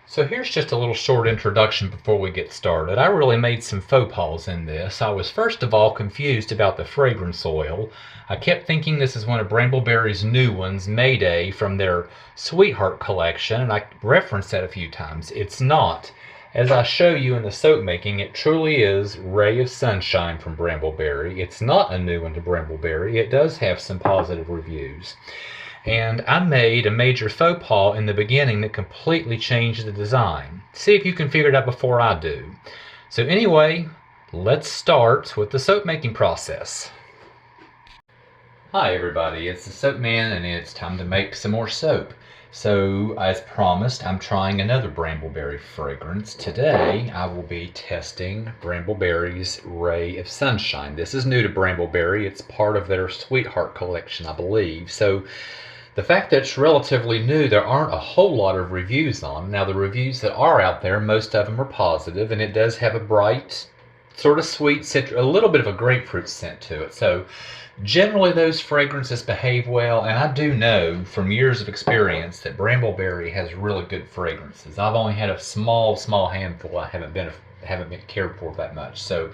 So here's just a little short introduction before we get started. I really made some faux pas in this. I was first of all confused about the fragrance oil. I kept thinking this is one of Brambleberry's new ones, Mayday, from their Sweetheart collection, and I referenced that a few times. It's not. As I show you in the soap making, it truly is Ray of Sunshine from Brambleberry. It's not a new one to Brambleberry. It does have some positive reviews. And I made a major faux pas in the beginning that completely changed the design. See if you can figure it out before I do. So anyway, let's start with the soap making process. Hi everybody, it's the Soap Man and it's time to make some more soap. So as promised, I'm trying another Brambleberry fragrance. Today I will be testing Brambleberry's Ray of Sunshine. This is new to Brambleberry. It's part of their Sweetheart collection, I believe. So the fact that it's relatively new, there aren't a whole lot of reviews on. Now the reviews that are out there, most of them are positive, and it does have a bright, sort of sweet citrus, a little bit of a grapefruit scent to it. So generally those fragrances behave well, and I do know from years of experience that Brambleberry has really good fragrances. I've only had a small handful I haven't been cared for that much. So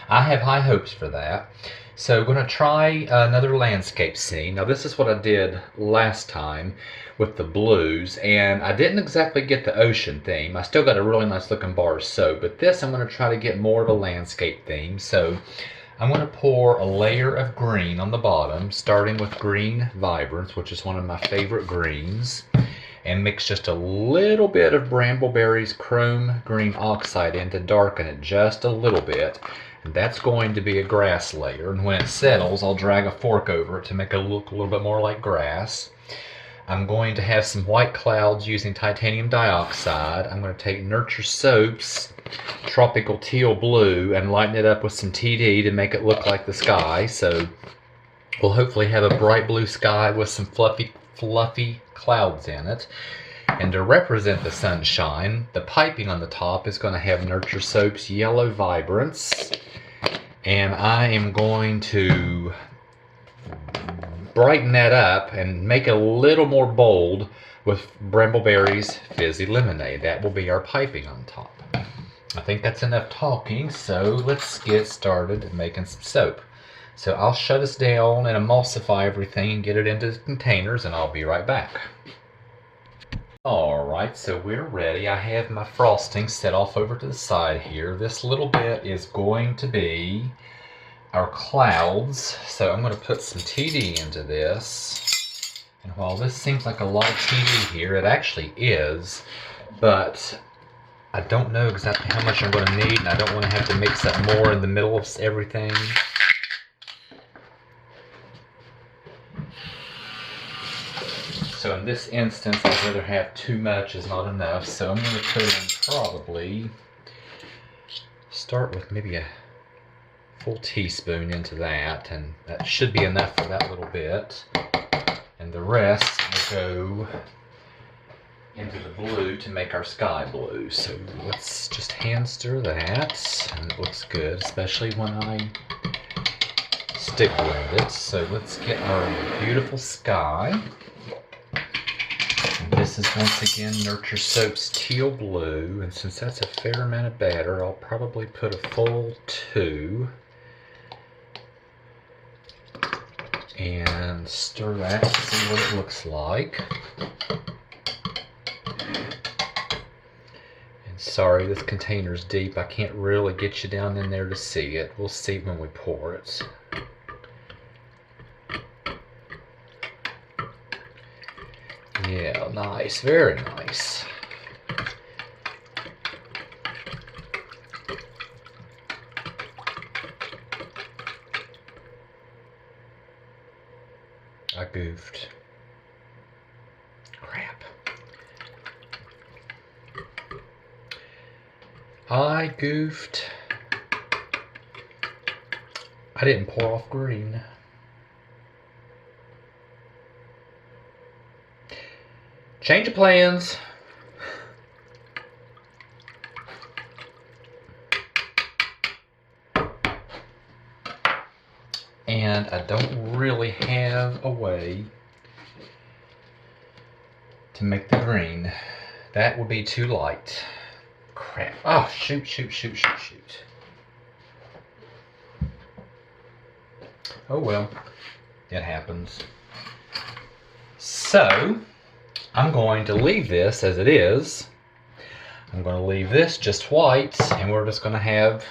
I have high hopes for that. So I'm going to try another landscape scene. Now this is what I did last time with the blues, and I didn't exactly get the ocean theme. I still got a really nice looking bar of soap, but this I'm going to try to get more of a landscape theme. So I'm going to pour a layer of green on the bottom, starting with Green Vibrance, which is one of my favorite greens, and mix just a little bit of Brambleberry's Chrome Green Oxide in to darken it just a little bit. And that's going to be a grass layer, and when it settles, I'll drag a fork over it to make it look a little bit more like grass. I'm going to have some white clouds using titanium dioxide. I'm going to take Nurture Soap's Tropical Teal Blue and lighten it up with some TD to make it look like the sky. So we'll hopefully have a bright blue sky with some fluffy clouds in it. And to represent the sunshine, the piping on the top is going to have Nurture Soap's Yellow Vibrance. And I am going to brighten that up and make it a little more bold with Brambleberry's Fizzy Lemonade. That will be our piping on top. I think that's enough talking, so let's get started making some soap. So I'll shut us down and emulsify everything and get it into the containers, and I'll be right back. Alright, so we're ready. I have my frosting set off over to the side here. This little bit is going to be our clouds, so I'm going to put some TD into this. And while this seems like a lot of TD here, it actually is, but I don't know exactly how much I'm going to need, and I don't want to have to mix up more in the middle of everything. So in this instance, I'd rather have too much is not enough, so I'm going to put in probably, start with maybe a full teaspoon into that, and that should be enough for that little bit. And the rest will go into the blue to make our sky blue. So let's just hand stir that, and it looks good, especially when I stick blend it. So let's get our beautiful sky. And this is once again Nurture Soap's Teal Blue, and since that's a fair amount of batter, I'll probably put a full 2. And stir that to see what it looks like. And sorry, this container's deep. I can't really get you down in there to see it. We'll see when we pour it. Yeah, nice, very nice. I goofed. Crap. I goofed. I didn't pour off green. Change of plans. And I don't really have a way to make the green. That would be too light. Crap. Oh, shoot. Oh well, it happens. So, I'm going to leave this as it is. I'm going to leave this just white, and we're just going to have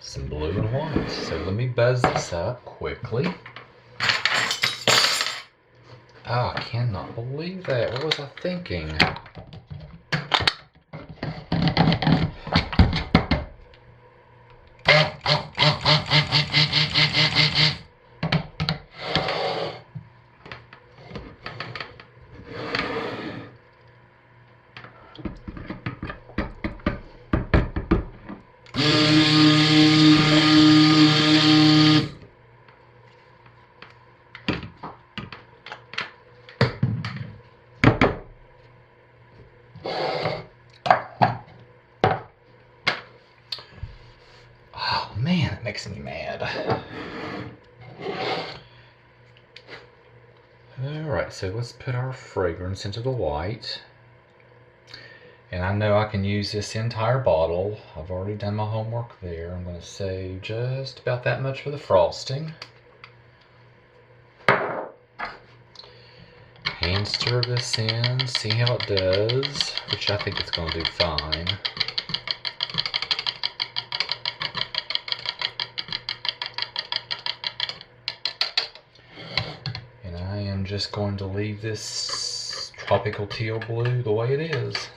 some blue and white. So let me buzz this up quickly. Oh, I cannot believe that. What was I thinking? Oh man, it makes me mad. Alright, so let's put our fragrance into the white. And I know I can use this entire bottle. I've already done my homework there. I'm going to save just about that much for the frosting. Hand stir this in, see how it does, which I think it's going to do fine. And I am just going to leave this tropical teal blue the way it is.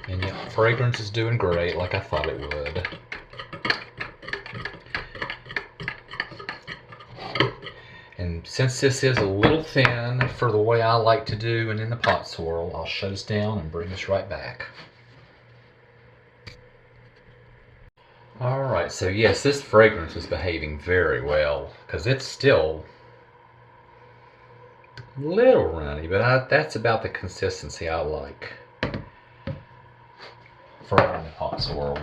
And yeah, fragrance is doing great, like I thought it would. And since this is a little thin for the way I like to do and in the pot swirl, I'll shut us down and bring us right back. Alright, so yes, this fragrance is behaving very well, because it's still a little runny, but that's about the consistency I like for in the pot swirl.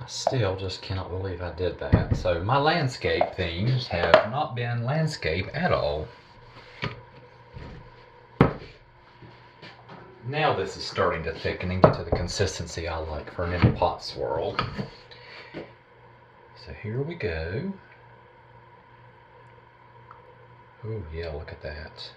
I still just cannot believe I did that. So my landscape themes have not been landscape at all. Now this is starting to thicken and get to the consistency I like for an in the pot swirl. So here we go. Oh yeah, look at that.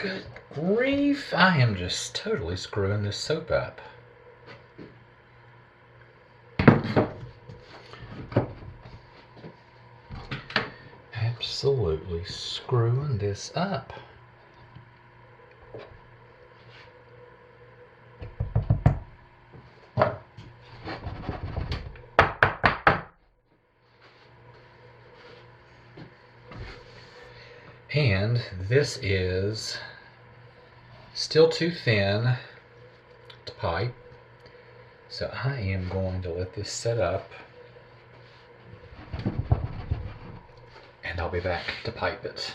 Good grief, I am just totally screwing this soap up. Absolutely screwing this up. And this is still too thin to pipe, so I am going to let this set up and I'll be back to pipe it.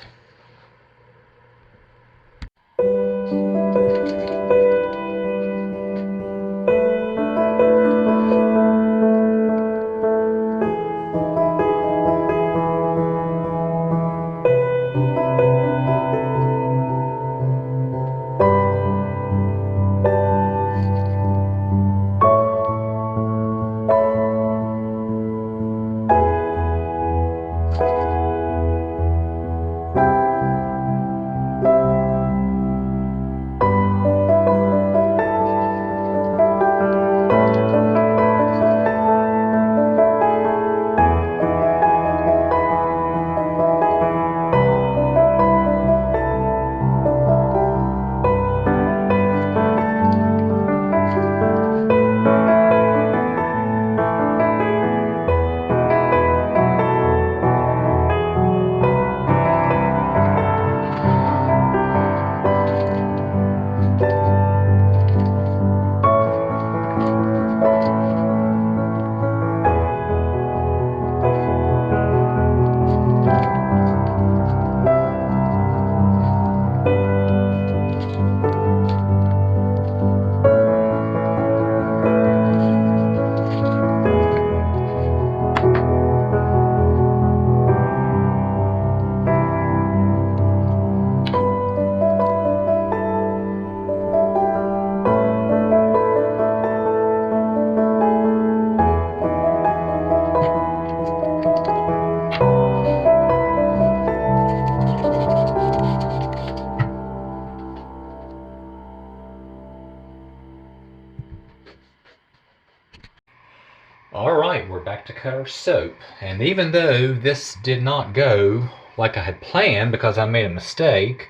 Alright, we're back to cut our soap. And even though this did not go like I had planned because I made a mistake,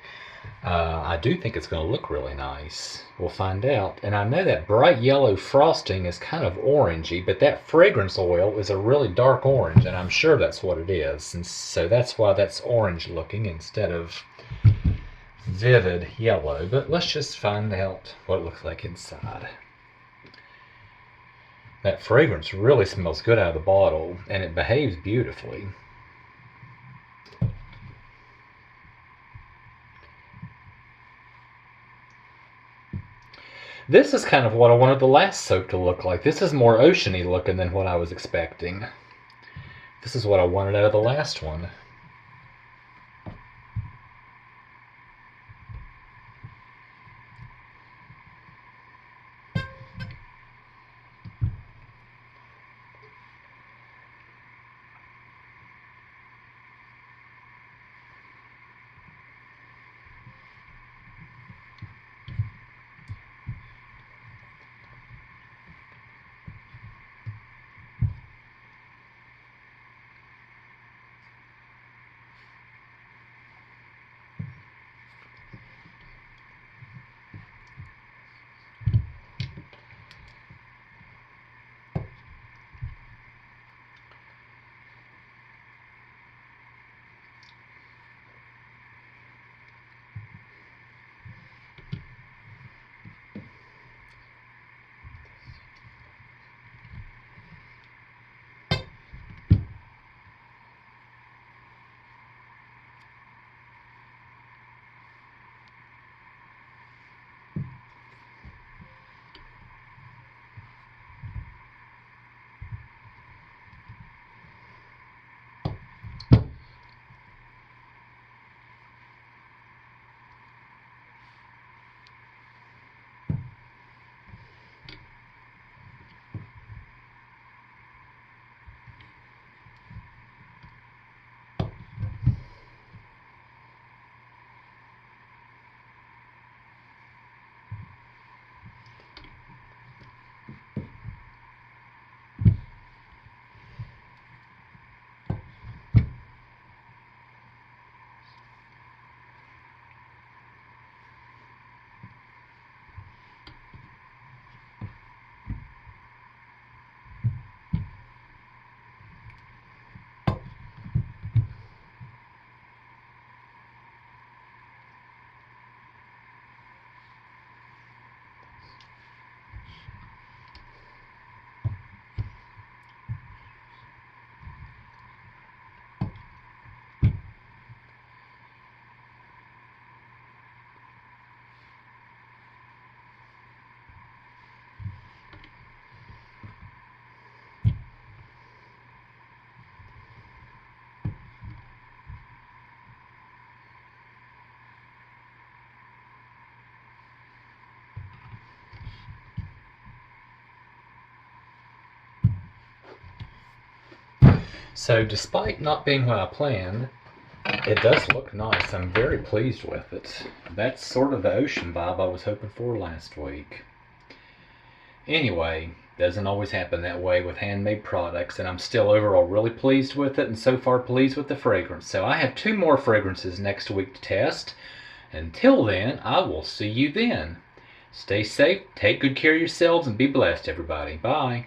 I do think it's going to look really nice. We'll find out. And I know that bright yellow frosting is kind of orangey, but that fragrance oil is a really dark orange, and I'm sure that's what it is. And so that's why that's orange looking instead of vivid yellow. But let's just find out what it looks like inside. That fragrance really smells good out of the bottle, and it behaves beautifully. This is kind of what I wanted the last soap to look like. This is more oceany looking than what I was expecting. This is what I wanted out of the last one. So despite not being what I planned, it does look nice. I'm very pleased with it. That's sort of the ocean vibe I was hoping for last week. Anyway, doesn't always happen that way with handmade products, and I'm still overall really pleased with it, and so far pleased with the fragrance. So I have 2 more fragrances next week to test. Until then, I will see you then. Stay safe, take good care of yourselves, and be blessed, everybody. Bye.